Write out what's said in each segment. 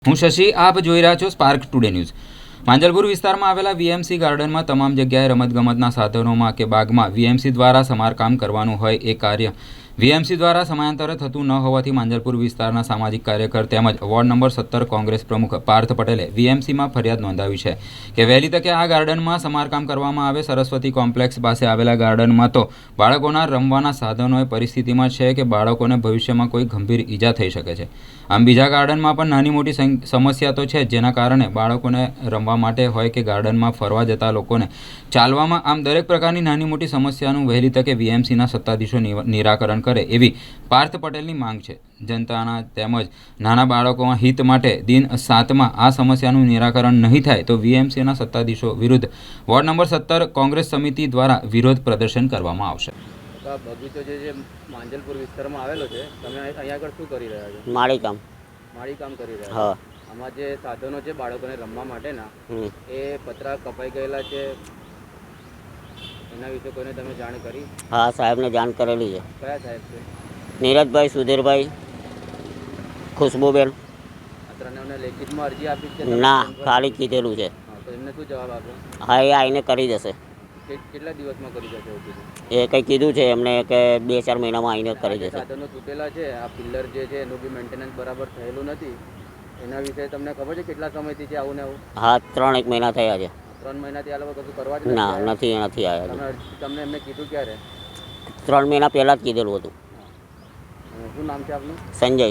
હું શશી, આપ જોઈ રહ્યા છો સ્પાર્ક ટુડે ન્યૂઝ। માંજલપુર વિસ્તારમાં આવેલા વીએમસી ગાર્ડનમાં તમામ જગ્યાએ રમતગમતના સાધનોમાં કે બાગમાં વીએમસી દ્વારા સમારકામ કરવાનું હોય એ કાર્ય વીએમસી દ્વારા સમયાંતરે થતું ન હોવાથી માંજલપુર વિસ્તારના સામાજિક કાર્યકર તેમજ વોર્ડ નંબર 17 કોંગ્રેસ પ્રમુખ પાર્થ પટેલે વીએમસીમાં ફરિયાદ નોંધાવી છે કે વહેલી તકે આ ગાર્ડનમાં સમારકામ કરવામાં આવે। સરસ્વતી કોમ્પ્લેક્સ પાસે આવેલા ગાર્ડનમાં તો બાળકોના રમવાના સાધનો એ પરિસ્થિતિમાં છે કે બાળકોને ભવિષ્યમાં કોઈ ગંભીર ઈજા થઈ શકે છે। આમ બીજા ગાર્ડનમાં પણ નાની મોટી સમસ્યા તો છે, જેના કારણે બાળકોને રમવા માટે હોય કે ગાર્ડનમાં ફરવા જતા લોકોને ચાલવામાં આમ દરેક પ્રકારની નાની મોટી સમસ્યાનું વહેલી તકે વીએમસીના સત્તાધીશો નિરાકરણ કરે એવી પાર્થ પટેલની માંગ છે। જનતાના તેમજ નાના બાળકોના હિત માટે દિન 7માં આ સમસ્યાનું નિરાકરણ નહીં થાય તો વીએમસીના સત્તાધીશો વિરુદ્ધ વોર્ડ નંબર 17 કોંગ્રેસ સમિતિ દ્વારા વિરોધ પ્રદર્શન કરવામાં આવશે। બગીચો જે માંજલપુર વિસ્તારમાં આવેલો છે, તમે અહીંયા આગળ શું કરી રહ્યા છો? માળી કામ કરી રહ્યા છો? હા। આમાં જે સાધનો છે બાળકોને રમવા માટેના એ પતરા કપાઈ ગયેલા છે, એના વિશે કોઈને તમે જાણ કરી? હા, સાહેબને જાણ કરેલી છે। કયા સાહેબ છે? નીરજભાઈ, સુધીરભાઈ, ખુશ્બુબેન। આ ત્રણેયને લેખિતમાં અરજી આપી છે? ના, ખાલી કીધેલું છે। તો એમને શું જવાબ આપ્યો? હા, એ આવીને કરી જશે। કેટલા દિવસમાં કરી જશે? એ કંઈ કીધું છે એમને કે 2-4 મહિનામાં આવીને કરી જશે। સાધનો તૂટેલા છે, આ પિલ્લર જે છે એનું બી મેન્ટેનન્સ બરાબર થયેલું નથી, એના વિશે તમને ખબર છે કેટલા સમયથી છે આવું ને આવું? હા, 3-1 મહિના થયા છે। 3 મહિનાથી આ લોકો કશું કરવા જ ના, નથી આવ્યા। તમને એમને કીધું ક્યારે? 3 મહિના પહેલાં જ કીધેલું હતું। શું નામ છે આપનું? સંજય।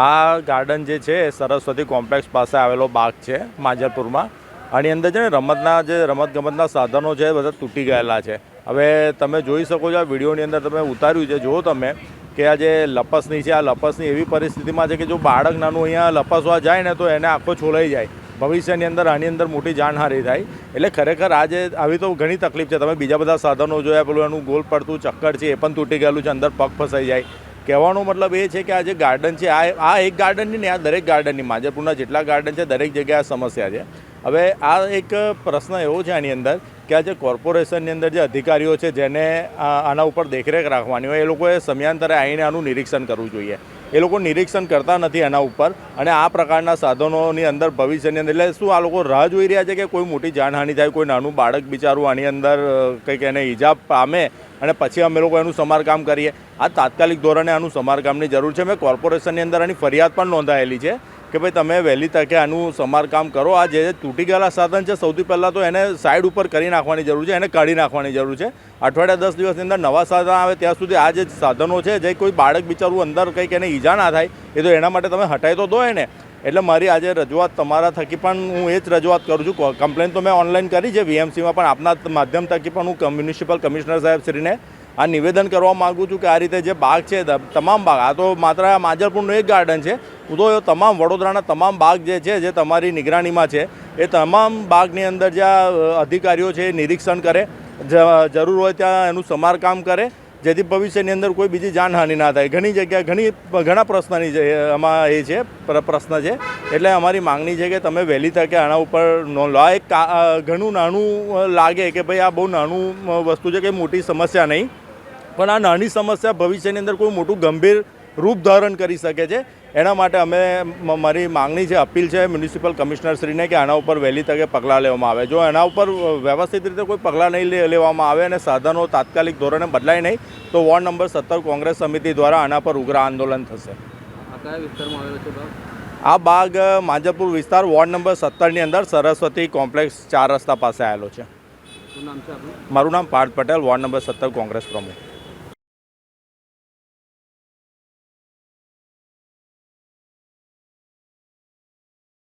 આ ગાર્ડન જે છે સરસ્વતી કોમ્પ્લેક્સ પાસે આવેલો બાગ છે માંજલપુરમાં। આની અંદર છે ને રમતગમતના સાધનો છે બધા તૂટી ગયેલા છે। હવે તમે જોઈ શકો છો, આ વિડીયોની અંદર તમે ઉતાર્યું છે, જુઓ તમે કે આ જે લપસણી છે, આ લપસણી એવી પરિસ્થિતિમાં છે કે જો બાળક નાનું અહીંયા લપસવા જાય ને તો એને આખો છોલાઈ જાય, ભવિષ્યની અંદર આની અંદર મોટી જાનહાનિ થાય। એટલે ખરેખર આજે આવી તો ઘણી તકલીફ છે। તમે બીજા બધા સાધનો જોયા, પેલું એનું ગોલ પડતું ચક્કર છે એ પણ તૂટી ગયેલું છે, અંદર પગ ફસાઈ જાય। કહેવાનો મતલબ એ છે કે આ જે ગાર્ડન છે આ એક ગાર્ડનની ને આ દરેક ગાર્ડનની, માંજલપુરના જેટલા ગાર્ડન છે દરેક જગ્યાએ આ સમસ્યા છે। હવે આ એક પ્રશ્ન એવો છે આની અંદર કે આ જે કોર્પોરેશનની અંદર જે અધિકારીઓ છે જેને આના ઉપર દેખરેખ રાખવાની હોય, એ લોકોએ સમયાંતરે આવીને આનું નિરીક્ષણ કરવું જોઈએ। એ લોકો નિરીક્ષણ કરતા નથી એના ઉપર, અને આ પ્રકારના સાધનોની અંદર ભવિષ્યની અંદર એટલે શું આ લોકો રાહ જોઈ રહ્યા છે કે કોઈ મોટી જાનહાનિ થાય, કોઈ નાનું બાળક બિચારું આની અંદર કંઈક એને ઈજા પામે અને પછી અમે લોકો એનું સમારકામ કરીએ? આ તાત્કાલિક ધોરણે આનું સમારકામની જરૂર છે। મેં કોર્પોરેશનની અંદર આની ફરિયાદ પણ નોંધાયેલી છે કે ભાઈ તમે વહેલી તકે આનું સમારકામ કરો। આ જે તૂટી ગયેલા સાધન છે સૌથી પહેલાં તો એને સાઈડ ઉપર કરી નાખવાની જરૂર છે, એને કાઢી નાખવાની જરૂર છે। અઠવાડિયા 10 દિવસની અંદર નવા સાધન આવે ત્યાં સુધી આ જે સાધનો છે, જે કોઈ બાળક બિચારું અંદર કંઈક એને ઈજા ના થાય એ તો એના માટે તમે હટાવી તો દો એને। એટલે મારી આજે રજૂઆત તમારા થકી પણ હું એ જ રજૂઆત કરું છું। કમ્પ્લેન તો મેં ઓનલાઈન કરી છે વીએમસીમાં, પણ આપના માધ્યમ થકી પણ હું મ્યુનિસિપલ કમિશનર સાહેબ શ્રીને આ નિવેદન કરવા માગું છું કે આ રીતે જે બાગ છે, તમામ બાગ, આ તો માત્ર માંજલપુરનું એક ગાર્ડન છે, હું તો તમામ વડોદરાના તમામ બાગ જે છે જે તમારી નિગરાણીમાં છે એ તમામ બાગની અંદર જે અધિકારીઓ છે એ નિરીક્ષણ કરે, જરૂર હોય ત્યાં એનું સમારકામ કરે, જેથી ભવિષ્યની અંદર કોઈ બીજી જાનહાનિ ના થાય। ઘણી જગ્યાએ ઘણા પ્રશ્નની આમાં એ છે પ્રશ્ન છે, એટલે અમારી માંગણી છે કે તમે વહેલી તકે આના ઉપર નોંધ લો। આ એક ઘણું નાનું લાગે કે ભાઈ આ બહુ નાનું વસ્તુ છે, કે મોટી સમસ્યા નહીં, પણ આ નાની સમસ્યા ભવિષ્યની અંદર કોઈ મોટું ગંભીર રૂપ ધારણ કરી શકે છે। એના માટે અમે મારી માંગણી છે, અપીલ છે મ્યુનિસિપલ કમિશનરશ્રીને કે આના ઉપર વહેલી તકે પગલાં લેવામાં આવે। જો એના ઉપર વ્યવસ્થિત રીતે કોઈ પગલાં નહીં લેવામાં આવે અને સાધનો તાત્કાલિક ધોરણે બદલાય નહીં તો વોર્ડ નંબર 17 કોંગ્રેસ સમિતિ દ્વારા આના પર ઉગ્ર આંદોલન થશે। આ કયા વિસ્તારમાં આવેલો છે બાગ? આ બાગ માંજલપુર વિસ્તાર વોર્ડ નંબર 17ની અંદર સરસ્વતી કોમ્પ્લેક્સ 4 રસ્તા પાસે આવેલો છે। શું નામ છે આપનું? મારું નામ પાર્થ પટેલ, વોર્ડ નંબર 17 કોંગ્રેસ પ્રમુખ।